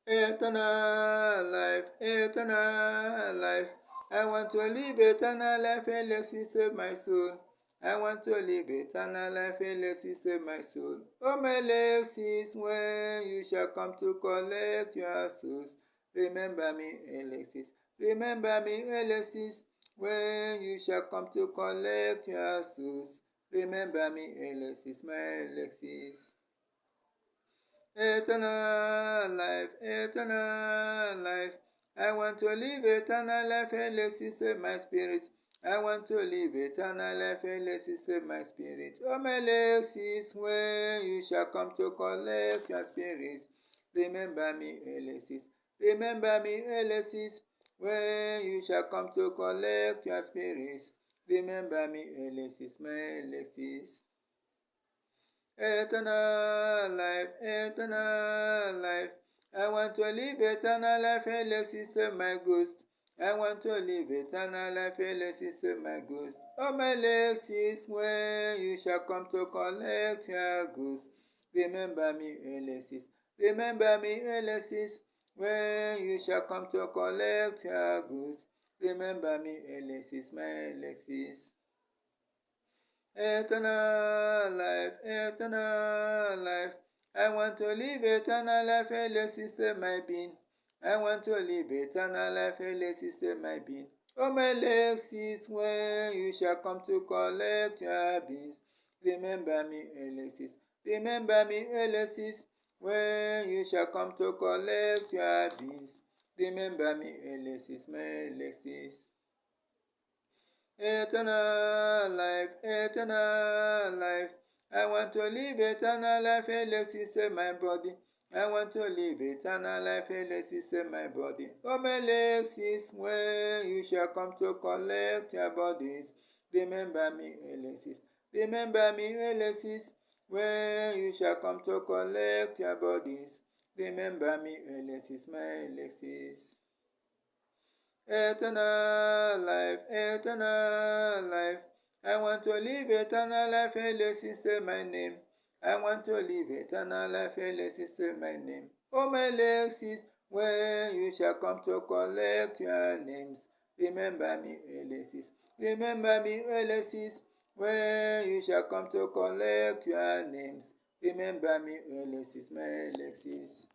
Eternal life, eternal life. I want to live eternal life, Alexis, save my soul. I want to live eternal life, Alexis, save my soul. Oh, my Alexis, when you shall come to collect your souls, remember me, Alexis. Remember me, Alexis, when you shall come to collect your souls. Remember me, Alexis, my Alexis. Eternal life, eternal life. I want to live eternal life, Alexis, save my spirit. I want to live eternal life, Alexis, save my spirit. Oh, my Alexis, when you shall come to collect your spirits, remember me, Alexis. Remember me, Alexis, when you shall come to collect your spirits. Remember me, Alexis, my Alexis. Eternal life, eternal life. I want to live eternal life, Alexis, save my ghost. I want to live eternal life, Alexis, save my ghost. Oh, my Alexis, when you shall come to collect your ghost, remember me, Alexis. Remember me, Alexis, when you shall come to collect your ghost. Remember me, Alexis, my Alexis. Eternal life, eternal life. I want to live eternal life, Alexis, save my being. I want to live eternal life, Alexis, save my being. Oh, my Alexis, when you shall come to collect your beings, remember me, Alexis. Remember me, Alexis, when you shall come to collect your beings. Remember me, Alexis, my Alexis. Eternal life, eternal life. I want to live eternal life, Alexis, save my body. I want to live eternal life, Alexis, save my body. Oh, my Alexis, when you shall come to collect your bodies, remember me, Alexis. Remember me, Alexis, when you shall come to collect your bodies. Remember me, Alexis, my Alexis. Eternal life, eternal life. I want to live eternal life, Alexis, say my name. I want to live eternal life, Alexis, say my name. Oh, my Alexis, when you shall come to collect your names, remember me, Alexis. Remember me, Alexis, when you shall come to collect your names. Remember me, Alexis, my Alexis.